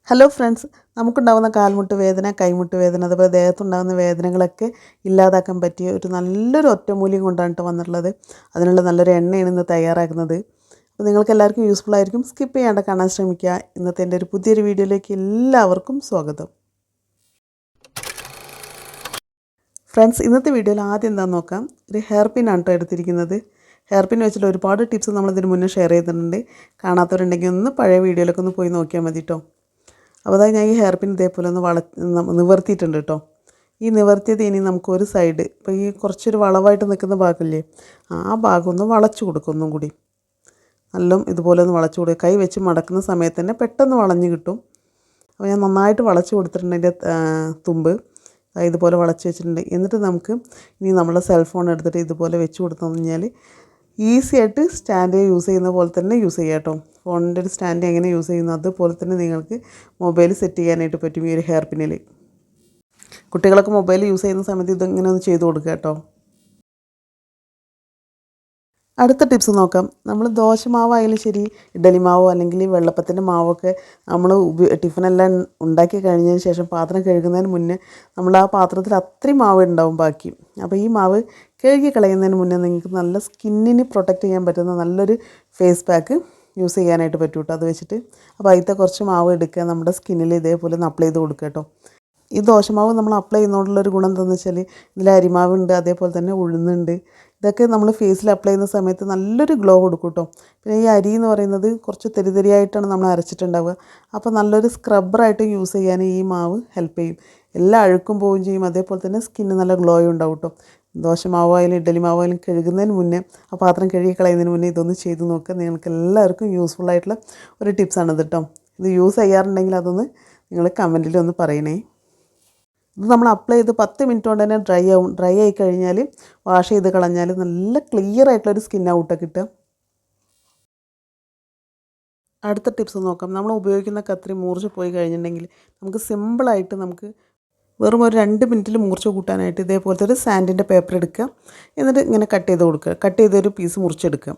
Hello friends, നമുക്കുണ്ടാകുന്ന കാൽമുട്ട് വേദന, കൈമുട്ട് വേദന, അതുപോലെ ദേഹത്തുണ്ടാകുന്ന വേദനകളൊക്കെ ഇല്ലാതാക്കാൻ പറ്റിയ ഒരു നല്ലൊരു ഒറ്റമൂലിയും കൊണ്ടാണ് കേട്ടോ വന്നിട്ടുള്ളത്. അതിനുള്ള നല്ലൊരു എണ്ണയാണ് ഇന്ന് തയ്യാറാക്കുന്നത്. അപ്പോൾ നിങ്ങൾക്ക് എല്ലാവർക്കും യൂസ്ഫുൾ ആയിരിക്കും. സ്കിപ്പ് ചെയ്യാണ്ട് കാണാൻ ശ്രമിക്കുക. ഇന്നത്തെ എൻ്റെ ഒരു പുതിയൊരു വീഡിയോയിലേക്ക് എല്ലാവർക്കും സ്വാഗതം. ഫ്രണ്ട്സ്, ഇന്നത്തെ വീഡിയോയിൽ ആദ്യം എന്താണെന്ന് നോക്കാം. ഒരു ഹെയർ പിന്നാണ് കേട്ടോ എടുത്തിരിക്കുന്നത്. ഹെയർ പിൻ വെച്ചിട്ട് ഒരുപാട് ടിപ്സ് നമ്മളിതിന് മുന്നേ ഷെയർ ചെയ്തിട്ടുണ്ട്. കാണാത്തവരുണ്ടെങ്കിൽ ഒന്ന് പഴയ വീഡിയോയിലൊക്കെ ഒന്ന് പോയി നോക്കിയാൽ മതി കേട്ടോ. അപ്പോൾ അതായത് ഞാൻ ഈ ഹെയർ പിൻ ഇതേപോലെ ഒന്ന് നിവർത്തിയിട്ടുണ്ട് കേട്ടോ. ഈ നിവർത്തിയത് ഇനി നമുക്കൊരു സൈഡ്, ഇപ്പോൾ ഈ കുറച്ചൊരു വളവായിട്ട് നിൽക്കുന്ന ഭാഗമില്ലേ, ആ ഭാഗം ഒന്ന് വളച്ചു കൊടുക്കും. ഒന്നും കൂടി നല്ല ഇതുപോലെ ഒന്ന് വളച്ചു കൊടുക്കുക. കൈ വെച്ച് മടക്കുന്ന സമയത്ത് തന്നെ പെട്ടെന്ന് വളഞ്ഞ് കിട്ടും. അപ്പോൾ ഞാൻ നന്നായിട്ട് വളച്ചു കൊടുത്തിട്ടുണ്ട്. അതിൻ്റെ തുമ്പ് ഇതുപോലെ വളച്ച് വെച്ചിട്ടുണ്ട്. എന്നിട്ട് നമുക്ക് ഇനി നമ്മുടെ സെൽഫോൺ എടുത്തിട്ട് ഇതുപോലെ വെച്ച് കൊടുത്തു കഴിഞ്ഞാൽ ഈസി ആയിട്ട് സ്റ്റാൻഡ് യൂസ് ചെയ്യുന്ന പോലെ തന്നെ യൂസ് ചെയ്യാം കേട്ടോ. ഫോണിൻ്റെ ഒരു സ്റ്റാൻഡ് എങ്ങനെ യൂസ് ചെയ്യുന്നു അതുപോലെ തന്നെ നിങ്ങൾക്ക് മൊബൈൽ സെറ്റ് ചെയ്യാനായിട്ട് പറ്റും ഈ ഒരു ഹെയർ പിന്നിൽ. കുട്ടികളൊക്കെ മൊബൈൽ യൂസ് ചെയ്യുന്ന സമയത്ത് ഇതിങ്ങനെ ഒന്ന് ചെയ്ത് കൊടുക്കുക കേട്ടോ. അടുത്ത ടിപ്സ് നോക്കാം. നമ്മൾ ദോശമാവായാലും ശരി, ഇഡലി മാവോ അല്ലെങ്കിൽ വെള്ളപ്പത്തിൻ്റെ മാവൊക്കെ നമ്മൾ ടിഫിനെല്ലാം ഉണ്ടാക്കി കഴിഞ്ഞതിന് ശേഷം പാത്രം കഴുകുന്നതിന് മുന്നേ നമ്മൾ ആ പാത്രത്തിൽ അത്രയും മാവ് ഉണ്ടാവും ബാക്കി. അപ്പോൾ ഈ മാവ് കഴുകി കളയുന്നതിന് മുന്നേ നിങ്ങൾക്ക് നല്ല സ്കിന്നിന് പ്രൊട്ടക്റ്റ് ചെയ്യാൻ പറ്റുന്ന നല്ലൊരു ഫേസ് പാക്ക് യൂസ് ചെയ്യാനായിട്ട് പറ്റും കേട്ടോ. അത് വെച്ചിട്ട് അപ്പോൾ അതിലത്തെ കുറച്ച് മാവ് എടുക്കുക, നമ്മുടെ സ്കിന്നിൽ ഇതേപോലെ ഒന്ന് അപ്ലൈ ചെയ്ത് കൊടുക്കുക കേട്ടോ. ഈ ദോശമാവ് നമ്മൾ അപ്ലൈ ചെയ്യുന്നതുകൊണ്ടുള്ളൊരു ഗുണം എന്താണെന്ന് വെച്ചാൽ ഇതിൽ അരിമാവുണ്ട്, അതേപോലെ തന്നെ ഉഴുന്നുണ്ട്. ഇതൊക്കെ നമ്മൾ ഫേസിൽ അപ്ലൈ ചെയ്യുന്ന സമയത്ത് നല്ലൊരു ഗ്ലോ കൊടുക്കും കേട്ടോ. പിന്നെ ഈ അരി എന്ന് പറയുന്നത് കുറച്ച് തെരിതെരിയായിട്ടാണ് നമ്മൾ അരച്ചിട്ടുണ്ടാവുക. അപ്പോൾ നല്ലൊരു സ്ക്രബ്ബറായിട്ട് യൂസ് ചെയ്യാൻ ഈ മാവ് ഹെൽപ്പ് ചെയ്യും. എല്ലാ അഴുക്കും പോവുകയും ചെയ്യും, അതേപോലെ തന്നെ സ്കിന്ന് നല്ല ഗ്ലോയും ഉണ്ടാവും കേട്ടോ. ദോശമാവായാലും ഇഡലി മാവായാലും കഴുകുന്നതിന് മുന്നേ, ആ പാത്രം കഴുകി കളയുന്നതിന് മുന്നേ ഇതൊന്ന് ചെയ്ത് നോക്കുക. നിങ്ങൾക്ക് എല്ലാവർക്കും യൂസ്ഫുൾ ആയിട്ടുള്ള ഒരു ടിപ്സാണിത് കേട്ടോ. ഇത് യൂസ് ചെയ്യാറുണ്ടെങ്കിൽ അതൊന്ന് നിങ്ങൾ കമൻറ്റിൽ ഒന്ന് പറയണേ. ഇത് നമ്മൾ അപ്ലൈ ചെയ്ത് 10 മിനിറ്റ് കൊണ്ട് തന്നെ ഡ്രൈ ആവും. ഡ്രൈ ആയി കഴിഞ്ഞാൽ വാഷ് ചെയ്ത് കളഞ്ഞാൽ നല്ല ക്ലിയർ ആയിട്ടുള്ളൊരു സ്കിൻ ഔട്ടൊക്കെ കിട്ടുക. അടുത്ത ടിപ്സ് നോക്കാം. നമ്മൾ ഉപയോഗിക്കുന്ന കത്രി മൂർച്ച പോയി കഴിഞ്ഞിട്ടുണ്ടെങ്കിൽ നമുക്ക് സിമ്പിളായിട്ട് നമുക്ക് വെറും ഒരു 2 മിനിറ്റിൽ മൂർച്ച കൂട്ടാനായിട്ട് ഇതേപോലത്തെ ഒരു സാൻഡിൻ്റെ പേപ്പർ എടുക്കുക. എന്നിട്ട് ഇങ്ങനെ കട്ട് ചെയ്ത് കൊടുക്കുക. കട്ട് ചെയ്തൊരു പീസ് മുറിച്ചെടുക്കുക.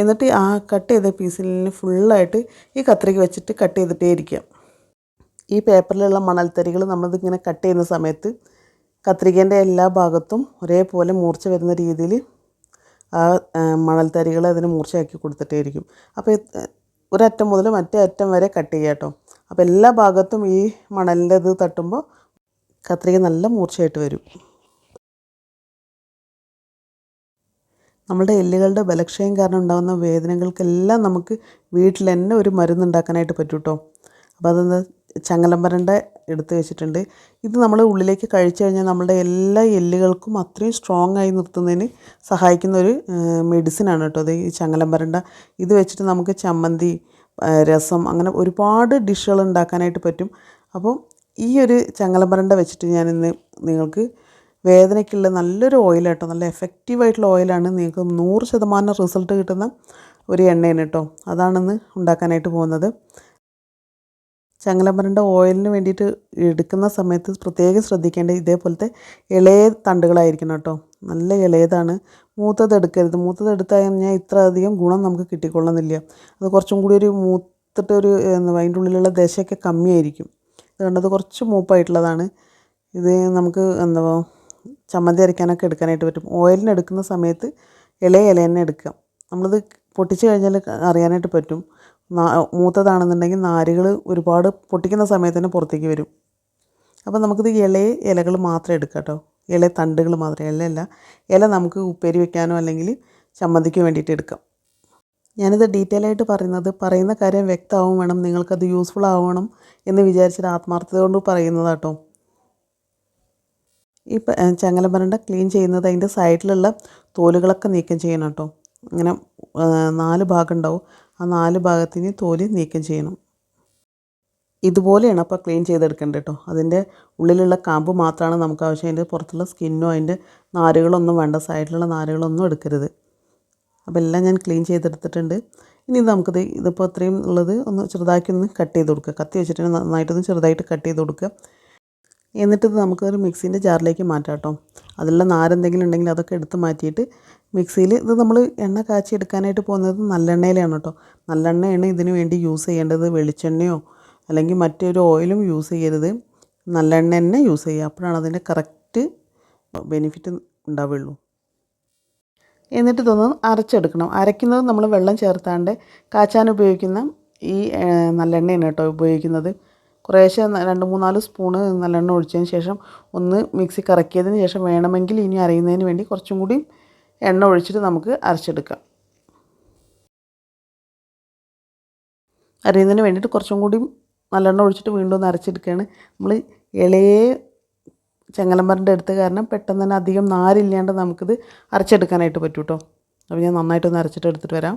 എന്നിട്ട് ആ കട്ട് ചെയ്ത പീസിൽ ഫുള്ളായിട്ട് ഈ കത്രിക വെച്ചിട്ട് കട്ട് ചെയ്തിട്ടേ ഇരിക്കുക. ഈ പേപ്പറിലുള്ള മണൽത്തരികൾ നമ്മളിതിങ്ങനെ കട്ട് ചെയ്യുന്ന സമയത്ത് കത്രികേൻ്റെ എല്ലാ ഭാഗത്തും ഒരേപോലെ മൂർച്ച വരുന്ന രീതിയിൽ ആ മണൽത്തരികൾ അതിന് മൂർച്ചയാക്കി കൊടുത്തിട്ടേ ഇരിക്കും. അപ്പോൾ ഒരറ്റം മുതൽ മറ്റേ അറ്റം വരെ കട്ട് ചെയ്യുക കേട്ടോ. അപ്പോൾ എല്ലാ ഭാഗത്തും ഈ മണലിൻ്റെ ഇത് തട്ടുമ്പോൾ കത്രിക നല്ല മൂർച്ചയായിട്ട് വരും. നമ്മളുടെ എല്ലുകളുടെ ബലക്ഷയം കാരണം ഉണ്ടാകുന്ന വേദനകൾക്കെല്ലാം നമുക്ക് വീട്ടിൽ തന്നെ ഒരു മരുന്നുണ്ടാക്കാനായിട്ട് പറ്റും കേട്ടോ. അപ്പോൾ അതെന്താ, ചങ്ങലമ്പരണ്ട എടുത്ത് വെച്ചിട്ടുണ്ട്. ഇത് നമ്മൾ ഉള്ളിലേക്ക് കഴിച്ചു കഴിഞ്ഞാൽ നമ്മളുടെ എല്ലാ എല്ലുകൾക്കും അത്രയും സ്ട്രോങ് ആയി നിർത്തുന്നതിന് സഹായിക്കുന്ന ഒരു മെഡിസിനാണ് കേട്ടോ അത്, ഈ ചങ്ങലമ്പരണ്ട. ഇത് വെച്ചിട്ട് നമുക്ക് ചമ്മന്തി, രസം, അങ്ങനെ ഒരുപാട് ഡിഷുകൾ ഉണ്ടാക്കാനായിട്ട് പറ്റും. അപ്പോൾ ഈ ഒരു ചങ്ങലമ്പരണ്ട വെച്ചിട്ട് ഞാനിന്ന് നിങ്ങൾക്ക് വേദനയ്ക്കുള്ള നല്ലൊരു ഓയിലാട്ടോ, നല്ല എഫക്റ്റീവായിട്ടുള്ള ഓയിലാണ്. നിങ്ങൾക്ക് 100% റിസൾട്ട് കിട്ടുന്ന ഒരു എണ്ണയാണ് കേട്ടോ. അതാണിന്ന് ഉണ്ടാക്കാനായിട്ട് പോകുന്നത്. ചങ്ങലമ്പരണ്ട ഓയിലിന് വേണ്ടിയിട്ട് എടുക്കുന്ന സമയത്ത് പ്രത്യേകം ശ്രദ്ധിക്കേണ്ടത് ഇതേപോലത്തെ ഇളയ തണ്ടുകളായിരിക്കണം കേട്ടോ. നല്ല ഇളയതാണ്. മൂത്തത് എടുക്കരുത്. മൂത്തത് എടുത്തു കഴിഞ്ഞാൽ ഇത്ര അധികം ഗുണം നമുക്ക് കിട്ടിക്കൊള്ളുന്നില്ല. അത് കുറച്ചും കൂടി ഒരു മൂത്തിട്ട് ഒരു അതിൻ്റെ ഉള്ളിലുള്ള ദശയൊക്കെ കമ്മിയായിരിക്കും. അതുകൊണ്ടത് കുറച്ച് മൂപ്പായിട്ടുള്ളതാണ്. ഇത് നമുക്ക് ചമ്മന്തി അരയ്ക്കാനൊക്കെ എടുക്കാനായിട്ട് പറ്റും. ഓയിലിന് എടുക്കുന്ന സമയത്ത് ഇളയ ഇല തന്നെ എടുക്കുക. നമ്മളിത് പൊട്ടിച്ച് കഴിഞ്ഞാൽ അറിയാനായിട്ട് പറ്റും. മൂത്തതാണെന്നുണ്ടെങ്കിൽ നാരുകൾ ഒരുപാട് പൊട്ടിക്കുന്ന സമയത്ത് തന്നെ പുറത്തേക്ക് വരും. അപ്പോൾ നമുക്കിത് ഇളയ ഇലകൾ മാത്രം എടുക്കാം കേട്ടോ. ഇളയ തണ്ടുകൾ മാത്രം, ഇല നമുക്ക് ഉപ്പേരി വെക്കാനോ അല്ലെങ്കിൽ ചമ്മന്തിക്ക് വേണ്ടിയിട്ട് എടുക്കാം. ഞാനിത് ഡീറ്റെയിൽ ആയിട്ട് പറയുന്ന കാര്യം വ്യക്തമാവും വേണം, നിങ്ങൾക്കത് യൂസ്ഫുൾ ആവണം എന്ന് വിചാരിച്ചിട്ട് ആത്മാർത്ഥത കൊണ്ട് പറയുന്നതാട്ടോ. ഈ ചങ്ങലമ്പരണ്ട ക്ലീൻ ചെയ്യുന്നത് അതിൻ്റെ സൈഡിലുള്ള തോലുകളൊക്കെ നീക്കം ചെയ്യണം കേട്ടോ. ഇങ്ങനെ 4 ഭാഗം ഉണ്ടാവും. ആ 4 ഭാഗത്തിന് തോല് നീക്കം ചെയ്യണം. ഇതുപോലെയാണ് അപ്പോൾ ക്ലീൻ ചെയ്തെടുക്കേണ്ടത് കേട്ടോ. അതിൻ്റെ ഉള്ളിലുള്ള കാമ്പ് മാത്രമാണ് നമുക്ക് ആവശ്യം. അതിൻ്റെ പുറത്തുള്ള സ്കിന്നോ അതിൻ്റെ നാരുകളൊന്നും വേണ്ട. സൈഡിലുള്ള നാരുകളൊന്നും എടുക്കരുത്. അപ്പോൾ എല്ലാം ഞാൻ ക്ലീൻ ചെയ്തെടുത്തിട്ടുണ്ട്. ഇനി ഇതിപ്പോൾ അത്രയും ഉള്ളത് ഒന്ന് ചെറുതാക്കി ഒന്ന് കട്ട് ചെയ്ത് കൊടുക്കുക. കത്തി വെച്ചിട്ട് നന്നായിട്ടൊന്ന് ചെറുതായിട്ട് കട്ട് ചെയ്ത് കൊടുക്കുക. എന്നിട്ടിത് നമുക്കൊരു മിക്സീൻ്റെ ജാറിലേക്ക് മാറ്റാം കേട്ടോ. അതിലുള്ള നാരെന്തെങ്കിലും ഉണ്ടെങ്കിൽ അതൊക്കെ എടുത്ത് മാറ്റിയിട്ട് മിക്സിയിൽ ഇത് നമ്മൾ എണ്ണ കാച്ചി എടുക്കാനായിട്ട് പോകുന്നത് നല്ലെണ്ണയിലാണ് കേട്ടോ. നല്ലെണ്ണയാണ് ഇതിന് വേണ്ടി യൂസ് ചെയ്യേണ്ടത്. വെളിച്ചെണ്ണയോ അല്ലെങ്കിൽ മറ്റൊരു ഓയിലും യൂസ് ചെയ്യരുത്. നല്ലെണ്ണ തന്നെ യൂസ് ചെയ്യുക. അപ്പോഴാണ് അതിൻ്റെ കറക്റ്റ് ബെനിഫിറ്റ് ഉണ്ടാവുകയുള്ളൂ. എന്നിട്ട് ഇതൊന്ന് അരച്ചെടുക്കണം. അരയ്ക്കുന്നത് നമ്മൾ വെള്ളം ചേർത്താണ്ട് കാച്ചാൻ ഉപയോഗിക്കുന്ന ഈ നല്ലെണ്ണയാണ് കേട്ടോ ഉപയോഗിക്കുന്നത്. കുറേശ്ശെ 2-3-4 സ്പൂണ് നല്ലെണ്ണ ഒഴിച്ചതിന് ശേഷം ഒന്ന് മിക്സി കറക്കിയതിന് ശേഷം വേണമെങ്കിൽ ഇനി അരയുന്നതിന് വേണ്ടി കുറച്ചും കൂടി എണ്ണ ഒഴിച്ചിട്ട് നമുക്ക് അരച്ചെടുക്കാം. അരയുന്നതിന് വേണ്ടിയിട്ട് കുറച്ചും കൂടി നല്ലെണ്ണ ഒഴിച്ചിട്ട് വീണ്ടും ഒന്ന് അരച്ചെടുക്കുകയാണ്. നമ്മൾ ഇളയ ചങ്ങലമ്പരൻ്റെ എടുത്ത് കാരണം പെട്ടെന്ന് തന്നെ അധികം നാരില്ലാണ്ട് നമുക്കിത് അരച്ചെടുക്കാനായിട്ട് പറ്റും കേട്ടോ. അപ്പോൾ ഞാൻ നന്നായിട്ടൊന്ന് അരച്ചിട്ട് എടുത്തിട്ട് വരാം.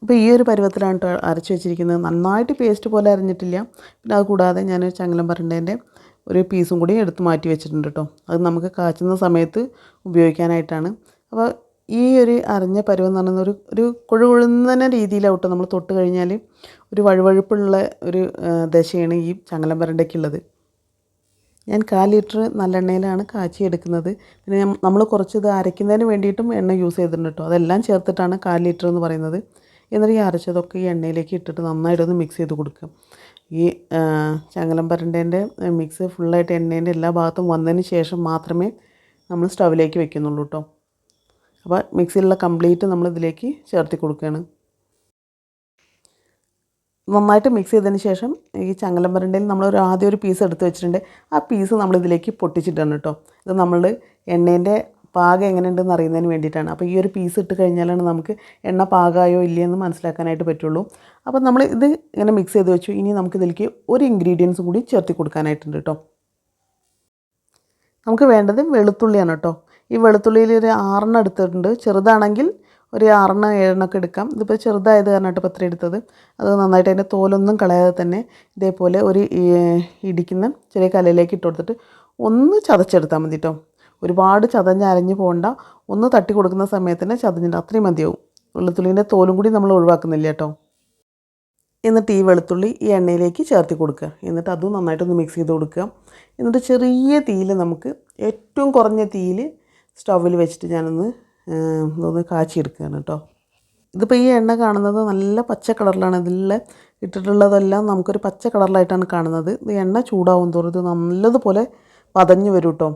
അപ്പോൾ ഈ ഒരു പരുവത്തിലാണ് കേട്ടോ അരച്ച് വെച്ചിരിക്കുന്നത്. നന്നായിട്ട് പേസ്റ്റ് പോലെ അരഞ്ഞിട്ടില്ല. പിന്നെ അത് കൂടാതെ ഞാൻ ചങ്ങലമ്പരൻ്റെ ഒരു പീസും കൂടി എടുത്ത് മാറ്റി വെച്ചിട്ടുണ്ട് കേട്ടോ. അത് നമുക്ക് കാച്ചുന്ന സമയത്ത് ഉപയോഗിക്കാനായിട്ടാണ്. അപ്പോൾ ഈ ഒരു അരഞ്ഞ പരുവം എന്ന് പറയുന്ന ഒരു കൊഴുകൊഴുന്ന രീതിയിലാവട്ടെ നമ്മൾ തൊട്ട് കഴിഞ്ഞാൽ ഒരു വഴുവഴുപ്പുള്ള ഒരു ദശയാണ് ഈ ചങ്ങലമ്പരൻ്റെക്കുള്ളത്. ഞാൻ 1/4 ലിറ്റർ നല്ലെണ്ണയിലാണ് കാച്ചി എടുക്കുന്നത്. പിന്നെ നമ്മൾ കുറച്ച് ഇത് അരയ്ക്കുന്നതിന് വേണ്ടിയിട്ടും എണ്ണ യൂസ് ചെയ്തിട്ടുണ്ട് കേട്ടോ. അതെല്ലാം ചേർത്തിട്ടാണ് 1/4 ലിറ്റർ എന്ന് പറയുന്നത്. എന്നിട്ട് ഈ അരച്ചതൊക്കെ ഈ എണ്ണയിലേക്ക് ഇട്ടിട്ട് നന്നായിട്ടൊന്ന് മിക്സ് ചെയ്ത് കൊടുക്കുക. ഈ ചങ്ങലമ്പരൻ്റെ മിക്സ് ഫുള്ളായിട്ട് എണ്ണേൻ്റെ എല്ലാ ഭാഗത്തും വന്നതിന് ശേഷം മാത്രമേ നമ്മൾ സ്റ്റൗവിലേക്ക് വെക്കുന്നുള്ളൂ കേട്ടോ. അപ്പോൾ മിക്സിയിലുള്ള കംപ്ലീറ്റ് നമ്മൾ ഇതിലേക്ക് ചേർത്തി കൊടുക്കുകയാണ്. നന്നായിട്ട് മിക്സ് ചെയ്തതിന് ശേഷം ഈ ചങ്ങലമ്പരൻ്റെയിൽ നമ്മൾ ആദ്യം ഒരു പീസ് എടുത്ത് വെച്ചിട്ടുണ്ട്. ആ പീസ് നമ്മളിതിലേക്ക് പൊട്ടിച്ചിട്ടാണ് കേട്ടോ. ഇത് നമ്മൾ എണ്ണേൻ്റെ പാകം എങ്ങനെയുണ്ടെന്ന് അറിയുന്നതിന് വേണ്ടിയിട്ടാണ്. അപ്പോൾ ഈ ഒരു പീസ് ഇട്ട് കഴിഞ്ഞാലാണ് നമുക്ക് എണ്ണ പാകമായോ ഇല്ലയെന്ന് മനസ്സിലാക്കാനായിട്ട് പറ്റുള്ളൂ. അപ്പോൾ നമ്മൾ ഇത് ഇങ്ങനെ മിക്സ് ചെയ്ത് വെച്ചു. ഇനി നമുക്കിതിലേക്ക് ഒരു ഇൻഗ്രീഡിയൻസും കൂടി ചേർത്തി കൊടുക്കാനായിട്ടുണ്ട് കേട്ടോ. നമുക്ക് വേണ്ടത് വെളുത്തുള്ളിയാണ് കേട്ടോ. ഈ വെളുത്തുള്ളിയിൽ ഒരു 6 എടുത്തിട്ടുണ്ട്. ചെറുതാണെങ്കിൽ ഒരു 6-7 എടുക്കാം. ഇതിപ്പോൾ ചെറുതായത് കാരണമായിട്ട് ഇപ്പോൾ ഇത്ര എടുത്തത്. അത് നന്നായിട്ട് അതിൻ്റെ തോലൊന്നും കളയാതെ തന്നെ ഇതേപോലെ ഒരു ഇടിക്കുന്ന ചെറിയ കല്ലിലേക്ക് ഇട്ട് കൊടുത്തിട്ട് ഒന്ന് ചതച്ചെടുത്താൽ മതി കേട്ടോ. ഒരുപാട് ചതഞ്ഞ് അരഞ്ഞ് പോകണ്ട. ഒന്ന് തട്ടി കൊടുക്കുന്ന സമയത്തിന് ചതഞ്ഞിട്ട് അത്രയും മതിയാവും. വെളുത്തുള്ളീൻ്റെ തോലും കൂടി നമ്മൾ ഒഴിവാക്കുന്നില്ല കേട്ടോ. എന്നിട്ട് ഈ വെളുത്തുള്ളി ഈ എണ്ണയിലേക്ക് ചേർത്തി കൊടുക്കുക. എന്നിട്ട് അതും നന്നായിട്ടൊന്ന് മിക്സ് ചെയ്ത് കൊടുക്കുക. എന്നിട്ട് ചെറിയ തീയിൽ നമുക്ക് ഏറ്റവും കുറഞ്ഞ തീയിൽ സ്റ്റൗവിൽ വെച്ചിട്ട് ഞാനൊന്ന് കാച്ചിയെടുക്കുകയാണ് കേട്ടോ. ഇതിപ്പോൾ ഈ എണ്ണ കാണുന്നത് നല്ല പച്ച കളറിലാണ്. ഇതിൽ ഇട്ടിട്ടുള്ളതെല്ലാം നമുക്കൊരു പച്ച കളറിലായിട്ടാണ് കാണുന്നത്. ഇത് എണ്ണ ചൂടാവും തോറും ഇത് നല്ലതുപോലെ പതഞ്ഞ് വരും കേട്ടോ.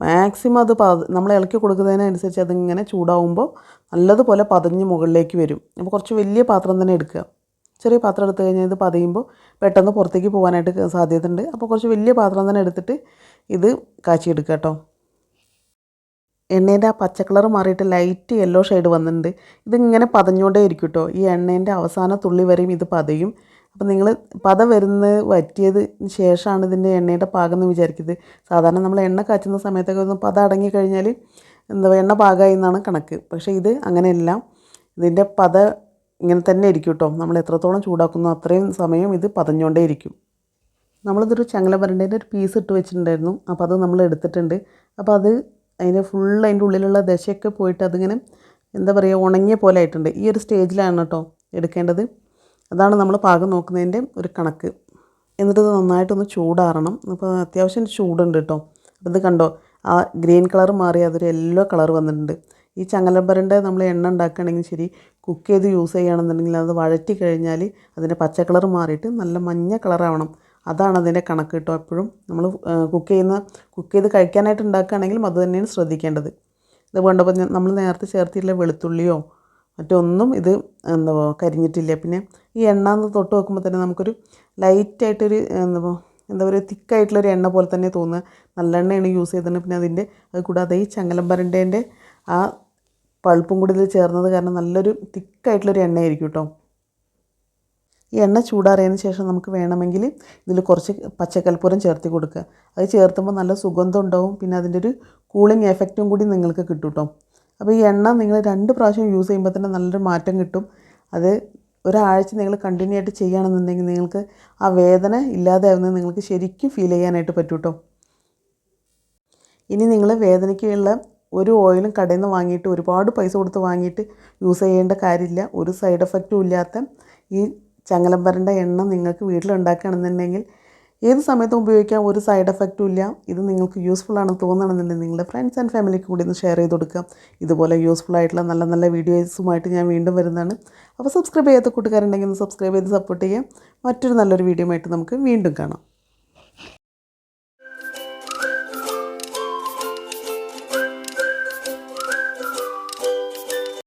മാക്സിമം അത് നമ്മൾ ഇളക്കി കൊടുക്കുന്നതിനനുസരിച്ച് അതിങ്ങനെ ചൂടാവുമ്പോൾ നല്ലതുപോലെ പതഞ്ഞ് മുകളിലേക്ക് വരും. അപ്പോൾ കുറച്ച് വലിയ പാത്രം തന്നെ എടുക്കുക. ചെറിയ പാത്രം എടുത്തു കഴിഞ്ഞാൽ ഇത് പതയുമ്പോൾ പെട്ടെന്ന് പുറത്തേക്ക് പോകാനായിട്ട് സാധ്യതയുണ്ട്. അപ്പോൾ കുറച്ച് വലിയ പാത്രം തന്നെ എടുത്തിട്ട് ഇത് കാച്ചിയെടുക്കുക കേട്ടോ. എണ്ണേൻ്റെ ആ പച്ച കളർ മാറിയിട്ട് ലൈറ്റ് യെല്ലോ ഷെയ്ഡ് വന്നിട്ടുണ്ട്. ഇതിങ്ങനെ പതഞ്ഞുകൊണ്ടേ ഇരിക്കും കേട്ടോ. ഈ എണ്ണേൻ്റെ അവസാന തുള്ളി വരെയും ഇത് പതയും. അപ്പോൾ നിങ്ങൾ പത വറ്റിയത് ശേഷമാണ് ഇതിൻ്റെ എണ്ണയുടെ പാകം എന്ന് വിചാരിക്കുന്നത്. സാധാരണ നമ്മൾ എണ്ണ കാച്ചുന്ന സമയത്തൊക്കെ ഒന്ന് പത അടങ്ങി കഴിഞ്ഞാൽ എണ്ണ പാകമായി എന്നാണ് കണക്ക്. പക്ഷേ ഇത് അങ്ങനെയല്ല. ഇതിൻ്റെ പത ഇങ്ങനെ തന്നെ ഇരിക്കും കേട്ടോ. നമ്മൾ എത്രത്തോളം ചൂടാക്കുന്നോ അത്രയും സമയം ഇത് പതഞ്ഞുകൊണ്ടേ ഇരിക്കും. നമ്മളിതൊരു ചങ്ങലമ്പരൻ്റെ ഒരു പീസ് ഇട്ട് വെച്ചിട്ടുണ്ടായിരുന്നു. അപ്പോൾ അത് നമ്മൾ എടുത്തിട്ടുണ്ട്. അപ്പോൾ അത് അതിൻ്റെ അതിൻ്റെ ഉള്ളിലുള്ള ദശയൊക്കെ പോയിട്ട് അതിങ്ങനെ എന്താ പറയുക ഉണങ്ങിയ പോലെ ആയിട്ടുണ്ട്. ഈ ഒരു സ്റ്റേജിലാണ് കേട്ടോ എടുക്കേണ്ടത്. അതാണ് നമ്മൾ പാകം നോക്കുന്നതിൻ്റെ ഒരു കണക്ക്. എന്നിട്ട് ഇത് നന്നായിട്ടൊന്ന് ചൂടാറണം. അപ്പോൾ അത്യാവശ്യം ചൂടുണ്ട് കേട്ടോ. അപ്പോൾ ഇത് കണ്ടോ, ആ ഗ്രീൻ കളർ മാറി അതൊരു യെല്ലോ കളർ വന്നിട്ടുണ്ട്. ഈ ചങ്ങലമ്പരൻ്റെ നമ്മൾ എണ്ണ ഉണ്ടാക്കുകയാണെങ്കിൽ ശരി, കുക്ക് ചെയ്ത് യൂസ് ചെയ്യുകയാണെന്നുണ്ടെങ്കിൽ അത് വഴറ്റി കഴിഞ്ഞാൽ അതിൻ്റെ പച്ച കളർ മാറിയിട്ട് നല്ല മഞ്ഞ കളറാവണം. അതാണ് അതിൻ്റെ കണക്ക് കേട്ടോ. എപ്പോഴും നമ്മൾ കുക്ക് ചെയ്ത് കഴിക്കാനായിട്ട് ഉണ്ടാക്കുകയാണെങ്കിലും അത് തന്നെയാണ് ശ്രദ്ധിക്കേണ്ടത്. ഇത് വേണ്ടപ്പോൾ നമ്മൾ നേരത്തെ ചേർത്തിട്ടുള്ള വെളുത്തുള്ളിയോ മറ്റൊന്നും ഇത് കരിഞ്ഞിട്ടില്ല. പിന്നെ ഈ എണ്ണ എന്ന് തൊട്ട് വെക്കുമ്പോൾ തന്നെ നമുക്കൊരു ലൈറ്റായിട്ടൊരു എന്താ പറയുക തിക്കായിട്ടുള്ളൊരു എണ്ണ പോലെ തന്നെ തോന്നുക. നല്ലെണ്ണയാണ് യൂസ് ചെയ്തിട്ടുണ്ട്. പിന്നെ അത് കൂടാതെ ഈ ചങ്ങലമ്പരൻ്റെ ആ പൾപ്പും കൂടി ഇതിൽ ചേർന്നത് കാരണം നല്ലൊരു തിക്കായിട്ടുള്ളൊരു എണ്ണയായിരിക്കും കേട്ടോ. ഈ എണ്ണ ചൂടാറിയതിന് ശേഷം നമുക്ക് വേണമെങ്കിൽ ഇതിൽ കുറച്ച് പച്ചക്കൽപ്പൂരം ചേർത്ത് കൊടുക്കുക. അത് ചേർത്തുമ്പോൾ നല്ല സുഗന്ധം ഉണ്ടാവും. പിന്നെ അതിൻ്റെ ഒരു കൂളിംഗ് എഫക്റ്റും കൂടി നിങ്ങൾക്ക് കിട്ടും കേട്ടോ. അപ്പോൾ ഈ എണ്ണ നിങ്ങൾ 2 പ്രാവശ്യം യൂസ് ചെയ്യുമ്പോൾ തന്നെ നല്ലൊരു മാറ്റം കിട്ടും. അത് ഒരാഴ്ച നിങ്ങൾ കണ്ടിന്യൂ ആയിട്ട് ചെയ്യുകയാണെന്നുണ്ടെങ്കിൽ നിങ്ങൾക്ക് ആ വേദന ഇല്ലാതാവുന്നത് നിങ്ങൾക്ക് ശരിക്കും ഫീൽ ചെയ്യാനായിട്ട് പറ്റും കേട്ടോ. ഇനി നിങ്ങൾ വേദനയ്ക്കുള്ള ഒരു ഓയിലും കടയിൽ നിന്ന് വാങ്ങിയിട്ട് ഒരുപാട് പൈസ കൊടുത്ത് വാങ്ങിയിട്ട് യൂസ് ചെയ്യേണ്ട കാര്യമില്ല. ഒരു സൈഡ് എഫക്റ്റും ഇല്ലാത്ത ഈ ചങ്ങലമ്പരൻ്റെ എണ്ണ നിങ്ങൾക്ക് വീട്ടിലുണ്ടാക്കുകയാണെന്നുണ്ടെങ്കിൽ ഏത് സമയത്തും ഉപയോഗിക്കാം, ഒരു സൈഡ് എഫക്റ്റും ഇല്ല. ഇത് നിങ്ങൾക്ക് യൂസ്ഫുൾ ആണെന്ന് തോന്നുകയാണെന്നുണ്ടെങ്കിൽ നിങ്ങളുടെ ഫ്രണ്ട്സ് ആൻഡ് ഫാമിലിക്ക് കൂടി ഒന്ന് ഷെയർ ചെയ്ത് കൊടുക്കാം. ഇതുപോലെ യൂസ്ഫുൾ ആയിട്ടുള്ള നല്ല നല്ല വീഡിയോസുമായിട്ട് ഞാൻ വീണ്ടും വരുന്നതാണ്. അപ്പോൾ സബ്സ്ക്രൈബ് ചെയ്യാത്ത കൂട്ടുകാരുണ്ടെങ്കിൽ ഒന്ന് സബ്സ്ക്രൈബ് ചെയ്ത് സപ്പോർട്ട് ചെയ്യാം. മറ്റൊരു നല്ലൊരു വീഡിയോ ആയിട്ട് നമുക്ക് വീണ്ടും കാണാം.